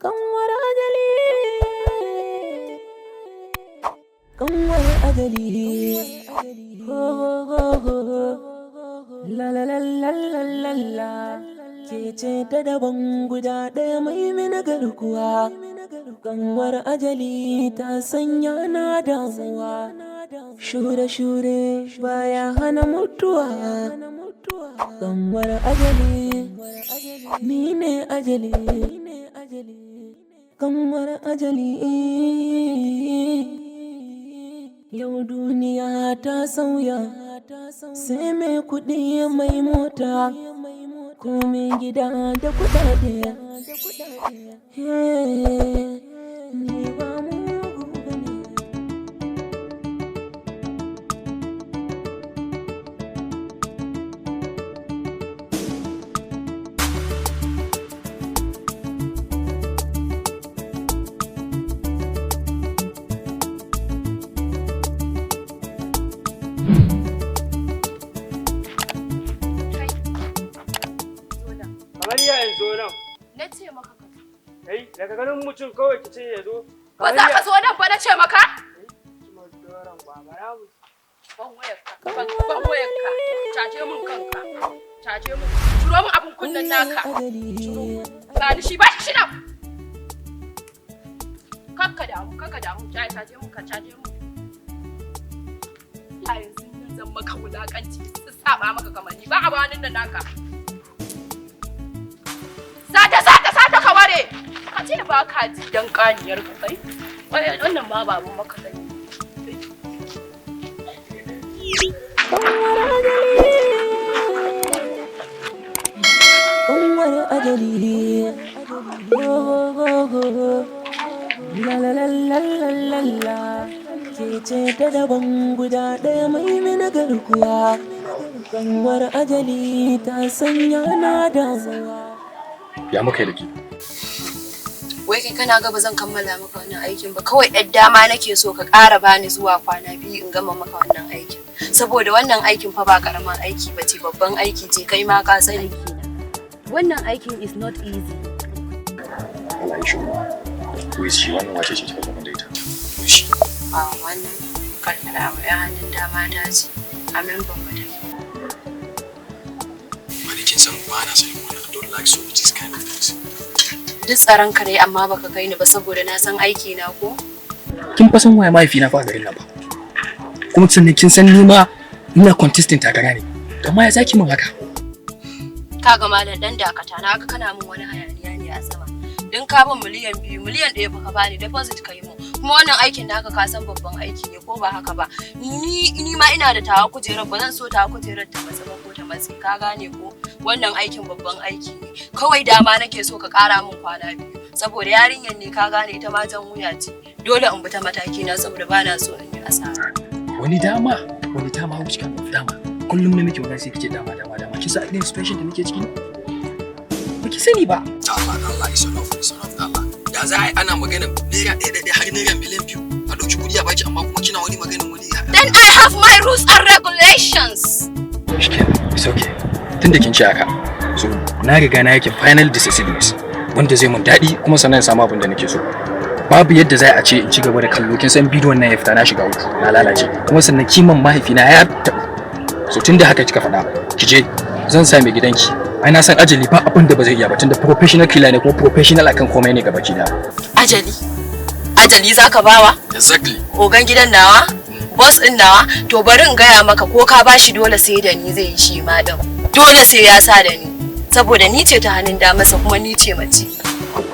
kanwar ajali, kanwar ajali, la la la la la la la, ke ce ta daban guda ɗaya mai mina garkuwa, kanwar ajali ta sanya na damuwa, shure-shure baya hana mutuwa, kanwar ajali, ni ne ajali. Kanwar ajali, yau duniya ta sauya, sai mai kuɗi mai mota, ko mai gida da kuɗaɗe. Ni ba mugu bane. Na ce maka ka zo. Kai, daga ganin mutum kawai ki ce ya zo. Ba za ka zo nan ba na ce maka? Ban wayarka. Caje mun kanka. Caje mun. Ciro mun abin kunnen naka. Ba ni shi ba shi nan. Kakka damu. Caje mun ka caje mun. Ya yanzu zan maka wulakanci. Saba maka kamanni ba abanin nan naka. Sata ka ware! Ka ce ba ka ji dan kaniyar ka kai? Wannan ma babun maka kai. Kanwar ajali, la la la la la la la, ke ce ta daban guda ɗaya mai mina garkuwa, kanwar ajali ta sanya na damuwa. Ya muka yi da ke? Wai kai kana ga ba zan kammala maka wannan aikin ba, kawai ɗan dama nake so ka ƙara bani zuwa kwana 2 in gama maka wannan aikin. Saboda wannan aikin fa ba ƙaramin aiki ba ce, babban aiki ce, kai ma ka sani. Wannan aikin is not easy. Allah ya shigo. Ko shi wannan wace ce kika zo da ita? Shi. Wannan karkara mai hannun dama ta ce, a memban mu take. Wani kin san ba na sanin wannan, I don't like so this kind of things. Duk tsaron ka dai amma baka kai ni ba saboda na san aiki na ko? Kin fa san waye mahaifi na fa garin nan ba. Kuma sannan kin san ni ma ina contestant takara ne. Amma ya zaki min haka? Kaga malam dan dakata na ga kana min wani hayaniya ne a sama. Din ka ban miliyan 2, miliyan 1 baka bani deposit kai mu. Kuma wannan aikin naka ka san babban aiki ne ko ba haka ba. Ni ma ina da tawa kujerar, ba zan so tawa kujerar ta matsa ba ko ta matsi, ka gane ko? Wannan aikin babban aiki ne. Kawai dama nake so ka kara min kwana 2 saboda yarinyar ne ka gane ita ma jan wuya ce. Dole in bi ta mataki na saboda bana so in yi asara. Wani dama wuce kan dama. Kullum ne muke magana sai kike dama. Kisa irin situation da muke ciki. Ba ki sani ba. Allah is enough Allah. Da za a yi ana magana naira ɗaya har naira miliyan 2 a ɗauki kuɗi a baki amma kuma kina wani maganin wani. Then I have my rules and regulations. It's okay. Tunda kin ci haka. So na riga na yake final decisiveness wanda zai mun daɗi kuma sannan samu abin da nake so. Babu yadda za a ce in ci gaba da kallo, kin san bidiyon nan ya fita na shiga uku na lalace kuma sannan kiman mahaifina ya so tunda haka kika faɗa ki je zan sa mai gidanki. Ai na san ajali ba abin da ba zai iya ba tunda professional killer ne kuma professional akan komai ne gabaki da. Ajali zaka bawa? Exactly. Ogan gidan nawa? Boss din nawa? To bari in gaya maka ko ka bashi dole sai da ni zai yi shi ma din. Dole sai ya sa da ni saboda ni ce ta hannun damarsa kuma ni ce mace.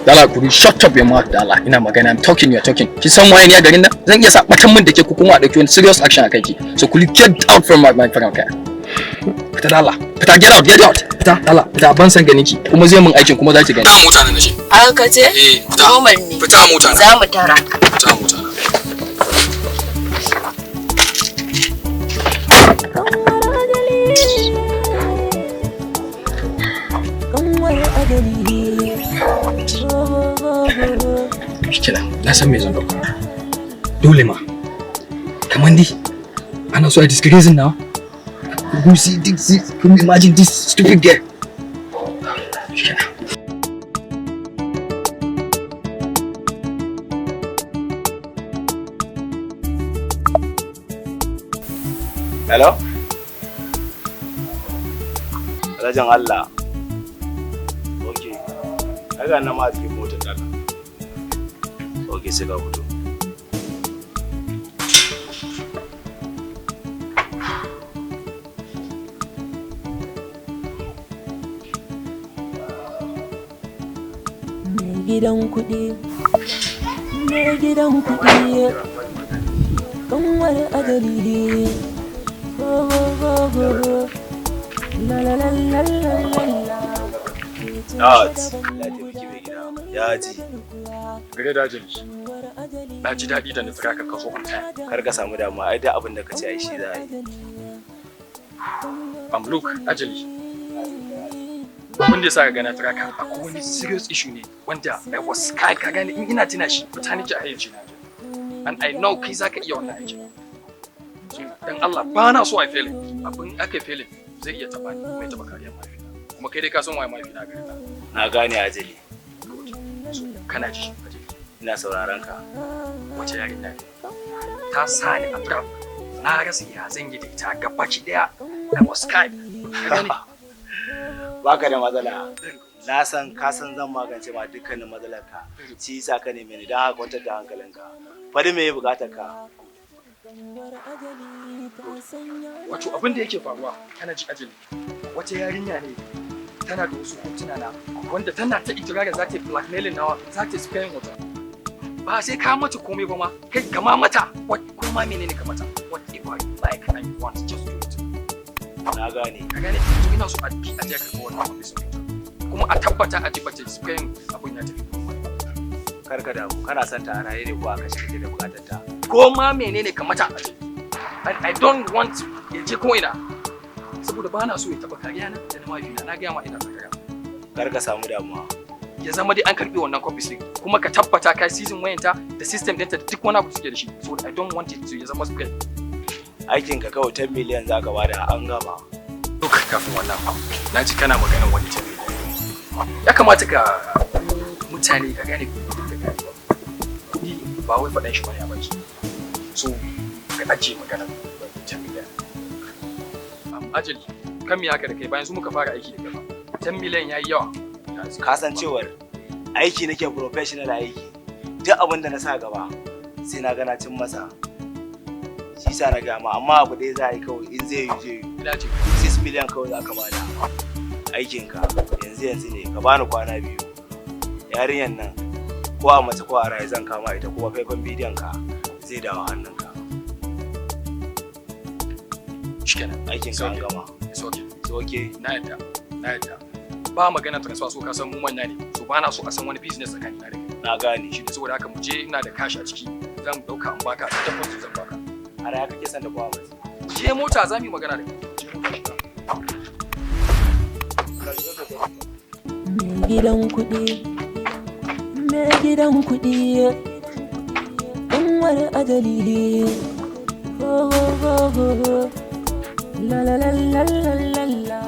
Dala kuri shut up your mouth dala, ina magana, I'm talking, you're talking. Ki san waye ne a garin nan? Zan iya sabatan min da ke ku kuma a dauki wani serious action a kanki. So could you get out from my friend, okay? Fita dala. Fita, get out. Fita dala. Fita ban san ganin ki. Kuma zai mun aikin kuma za ki gani. Ta mota na shi. Aka ce? Fita. Normal ne. Fita mota na. Za mu tara. Fita mota na. Shikenan, na san me zan dauka. Dole ma. Kamar ni, ana so a disgrace now. Can you see this? Can you imagine this stupid girl? Shikenan. Hello? Alhajin Allah. Okay. Kaga nan ma a cikin motar dala. Okay, sai ka fito. Gidan kuɗi, mai gidan kuɗi, kanwar ajali. La la la la la la. Ya ji. Gare da ajali. Na ji daɗi da na tsira ka kaso on time. Kar ka samu damuwa, ai da abin da ka ce ai shi za a yi. Look, ajali. Abin da ya sa ka gana tsira ka akwai wani serious issue ne wanda I was sky ka gane in ina tuna shi fita nake a hayyaci na. And I know kai zaka iya wannan aiki. Dan Allah ba na so a failing. Abin aka failing zai iya taba ni mai taba kariyar mafi. Kuma kai dai ka san waye mafi na gare ka. Na gane ajali. Kana ji ajali. Ina sauraron ka. Wace yarinya ne? Ta sa ni a trap. Na rasa ya zan yi da ita gabaki daya. I was sky. Baka da matsala. Na san ka san zan magance ma dukkanin matsalarka. Shi yasa ka neme ni don haka kwantar da hankalinka. Fadi me bukatar ka? Wato abin da yake faruwa kana ji ajali. Wace yarinya ne tana da wasu hotuna na wanda tana ta ikirarin za ta yi blackmailing nawa za ta yi spraying wata. Ba sai ka mata komai ba ma kai kama mata ko ma menene ka mata whatever you like and you want just do it. Na gane. Ka gane to ina so a je ka ga wannan office kuma a tabbata a ji bata spraying abun ya tafi. Kar ka damu kana son ta a raye ne ko a kashe kake da bukatar ta. Ko ma menene ka mata a ji. And I don't want ya je ko ina. Saboda ba na so ya taba kariya na da na mahaifina na gaya ma ina tsakara. Kar ka samu damuwa. Ya zama dai an karbi wannan copies din kuma ka tabbata ka season wayanta da system ɗinta da duk wani abu suke da shi. So I don't want it to ya zama spread. Aikin ka kawai 10 miliyan zaka bada an gama. Duk kafin wannan na ji kana maganar wani 10 miliyan. Ya kamata ka mutane ka gane kuɗi ba wai faɗan shi bane a baki. So ka ajiye maganar 10 miliyan. Ajali kan me haka da kai bayan su muka fara aiki da kai 10 miliyan yayi yawa. Ka san cewar aiki nake professional aiki. Duk abin da na sa gaba sai na gana cin masa. Shi sa na gama amma abu dai za a yi kawai in zai yi zai yi. Ina ce 6 miliyan kawai za ka bada aikinka yanzu ne ka bani kwana 2. Yarinyan nan ko a mace ko a raye zan kama ita kuma faifan bidiyon ka zai dawo hannunka. shikenan Aikinka an gama. it's okay It's okay. na yadda ba magana transfer so ka san mu manya ne so ba na so a san wani business tsakanin na da kai Na gane. shi ne saboda haka mu je ina da cash a ciki zan dauka in baka da deposit zan baka A raya kake son da kowa mace. je mota za mu yi magana da kai je mota Mai gidan kuɗi, mai gidan kuɗi, kanwar ajali. Oh, oh, oh, oh. La la la la la la la.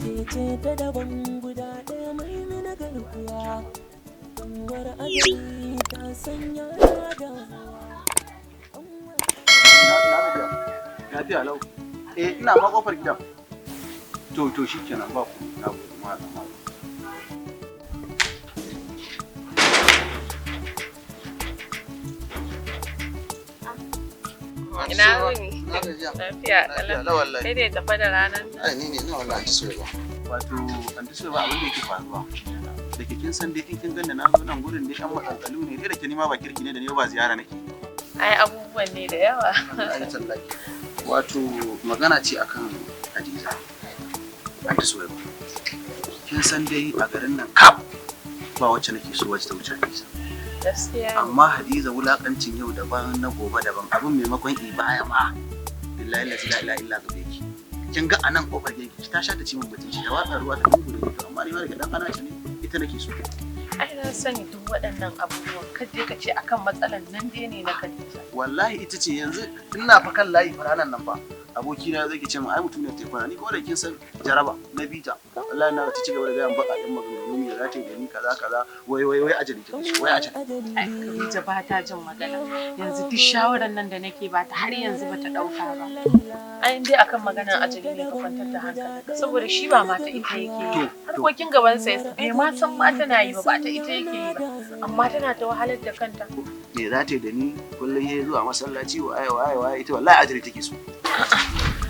Ke ce ta daban guda ɗaya mai mina garkuwa. Kanwar ajali ta sanya na damuwa. Lafiya lau. Ina ma kofar gidan. To shikenan ba ku na ku ma. Ina wuni? Lafiya ƙalau. Kai dai tafa da ranar nan. Ai ni ne ina wallahi anti soyayya. Wato anti soyayya abin da yake faruwa. Da ke kin san dai in kin ganna na zo nan gurin dai an matsaltsalu ne dai da ke ni ma ba kirki ne da ni ba ziyara nake. Ai abubuwan ne da yawa. Ai tallahi. Wato magana ce akan Hadiza. Anti soyayya. Kin san dai a garin nan kaf ba wacce nake so wacce ta wuce Hadiza. Gaskiya. Amma Hadiza wulakancin yau daban na gobe daban abin maimakon ibaya ma. Billahi la ilaha illa gabe ki. Kin ga anan kofar gidanki ta sha ta ci min mutunci da watsa ruwa ta dungu da amma ni ma daga dan ana ce ne ita nake so. Ai na sani duk waɗannan abubuwan kaje ka ce akan matsalan nan dai ne na Khadija. Wallahi ita ce yanzu ina fa kan layi faranan nan ba. Abokina zai ce min ai mutum ne ta fara ni ko da kin san jaraba na bita. Wallahi na ta ci gaba da ga yan baka din maganganu ne za ta yi da ni kaza kaza wai ajali ta ce wai ajali. Ai Khadija ba ta jin magana. Yanzu duk shawaran nan da nake ba ta har yanzu ba ta dauka ba. Ai dai akan maganar ajali ne ka kwantar da hankalinka saboda shi ba mata ita yake yi. Harkokin gaban sa bai ma san ma tana yi ba ta ita yake yi ba. Amma tana ta wahalar da kanta. Me za ta yi da ni kullum ya zuwa masallaci waye ita wallahi ajali take so.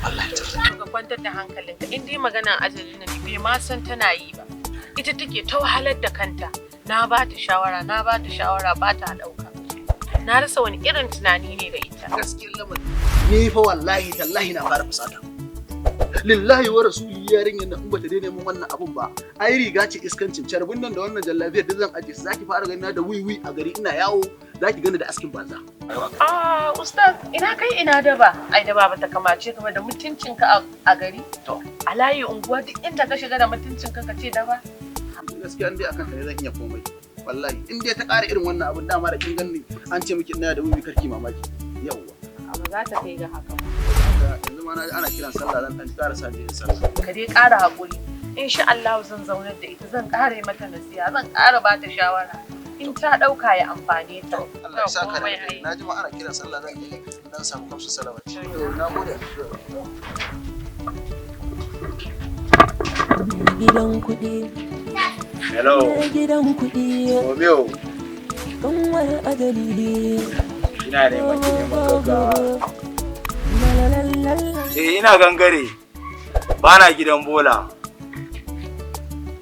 Wallahi ka kwantar da hankalinka in dai maganar ajali ne bai ma san tana yi ba. Ita take ta wahalar da kanta. Na ba ta shawara ba ta dauka. Na rasa wani irin tunani ne da ita. Gaskiyar lamarin. Ni fa wallahi tallahi na fara fusata. Lillahi wa rasuli yarinyar nan in bata daina min wannan abun ba. Ai riga ce iskancin carbin nan da wannan jallabiyar duk zan aje su zaki fara gani na da wiwi a gari ina yawo zaki gani da askin banza. Ah ustaz ina kai ina daba. Ai daba bata kamace ka ba da mutuncinka a gari. To a layi unguwa duk inda ka shiga da mutuncinka ka ce daba. Gaskiya dai akan kai zan iya komai. Wallahi in dai ta ƙara irin wannan abun dama da kin ganni an ce miki ina da wiwi karki mamaki. Yawwa. Ba za ta kai ga haka ba. Yanzu ma na ana kiran sallah zan dan ƙara sa da sallah. Ka dai ƙara haƙuri. Insha Allah zan zaunar da ita zan ƙara mata nasiha zan ƙara ba ta shawara. In ta ɗauka ya amfane ta. Allah ya saka da na ji ma ana kiran sallah zan je dan samu kamsu salawati. To na gode. Gidan kuɗi. Hello. Gidan kuɗi. Romeo. Kanwar ajali. Ina neman ki neman gaggawa. Ina gangare. Ba na gidan bola.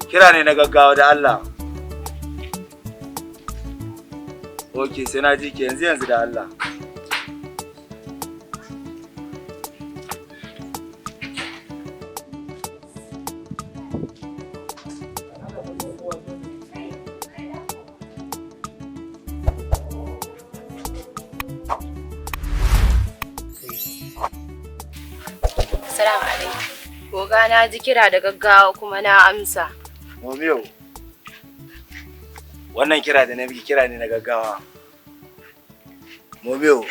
Kira ne na gaggawa da Allah. Ok, sai na ji ki yanzu da Allah. Assalamu alaikum. Goga na ji kira da gaggawa kuma na amsa. Romeo. Wannan kira da na miki kira ne na gaggawa. Romeo.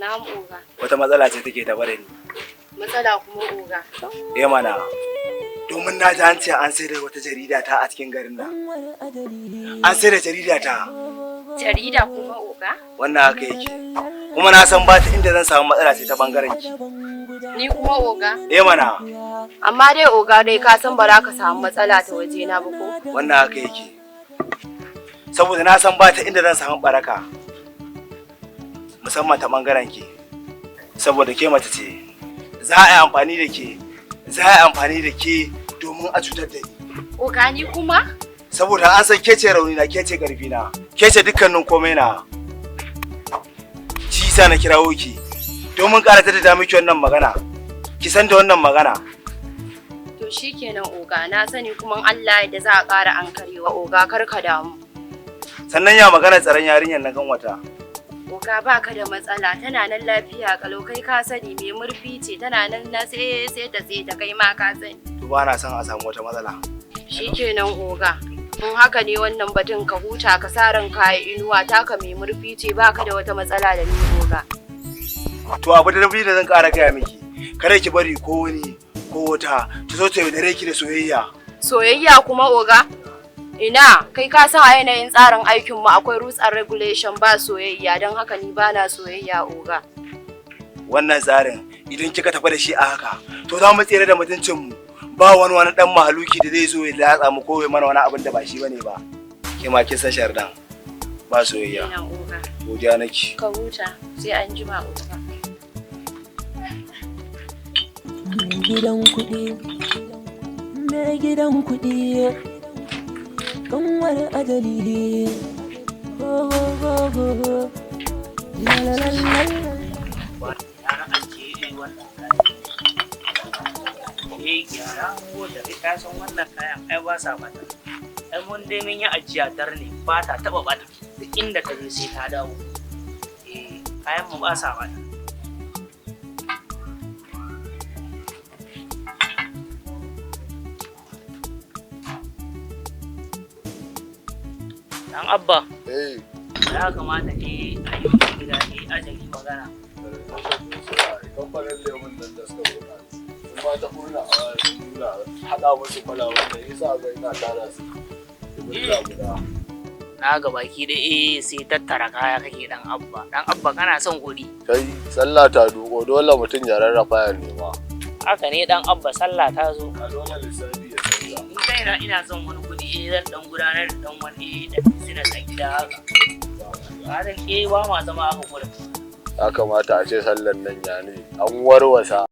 Na'am oga. Wata matsala ce take tafa da ni. Matsala kuma oga. Mana. Domin na ji an ce an sai da wata jarida ta a cikin garin nan. An sai da jarida ta. Jarida kuma oga? Wannan haka yake. Kuma na san ba ta inda zan samu matsala ce ta bangaren ki. Ni kuma oga? Mana. Amma dai oga dai ka san ba za ka samu matsala ta waje na ba ko? Wannan haka yake. Saboda na san ba ta inda zan samu baraka. Musamman ta bangaren ki. Saboda ke mace ce. Za a yi amfani da ke. Za a yi amfani da ke domin a cutar da ni. Oga ni kuma? Saboda an san ke ce rauni na, ke ce karfi na. Ke ce dukkanin komai na. Shi sa na kirawo ki. Domin ƙara ta miki wannan magana. Ki san da wannan magana. To shikenan oga na sani kuma Allah da za a ƙara ankarewa oga kar ka damu. Sannan ya magana tsaron yarinyar na kanwata. Oga baka da matsala tana nan lafiya kalau kai ka sani me murfi ce tana nan na sai ta kai ma ka sani. To ba na son a samu wata matsala. Shikenan oga. In haka ne wannan batun ka huta ka sa ran kayi inuwa taka mai murfi ce baka da wata matsala da ni oga. To abu da nabi da zan ƙara gaya miki. Kare ki bari ko wani ko wata ta zo ta yaudare ki da soyayya. Soyayya kuma oga? Ina kai ka san a yanayin tsarin aikin mu akwai rules and regulation ba soyayya don haka ni bana soyayya oga. Wannan tsarin idan kika tafi da shi a haka to za mu tsere da mutuncin mu. Ba wani dan mahaluki da zai zo ya latsa mu ko ya mana wani abin da ba shi bane ba. Ke ma kin san shardan. Ba soyayya. Ina oga. Godiya nake. Ka huta sai an jima oga. Gidan kuɗi, mai gidan kuɗi, kanwar ajali. Ho ho ho ho, la la la la la. Gyara ko da ka san wannan kayan ai ba sa bata. Ai mun dai mun yi ajiya dar ne ba ta taba bata. Duk inda ka je sai ta dawo. Kayan mu ba sa bata. Dan Abba. Ya kamata ne a yi gida ne ajali magana. Kamfanin lemun nan da suka buɗa. Sun ba ta hurna a nuna haɗa musu kwalawan da yasa ga ina tara su. Na ga baki da sai tattara kaya kake dan abba kana son kuɗi. Kai sallah ta duko dole mutum ya rarrafa ya nema. Haka ne dan abba sallah ta zo. A dole lissafi ya sauya. In kaina ina son wani kuɗi zan dan gudanar da dan wani da business a gida haka. Hadan ba ma zama haka gurin. Ya kamata a ce sallan nan ya ne an warwasa.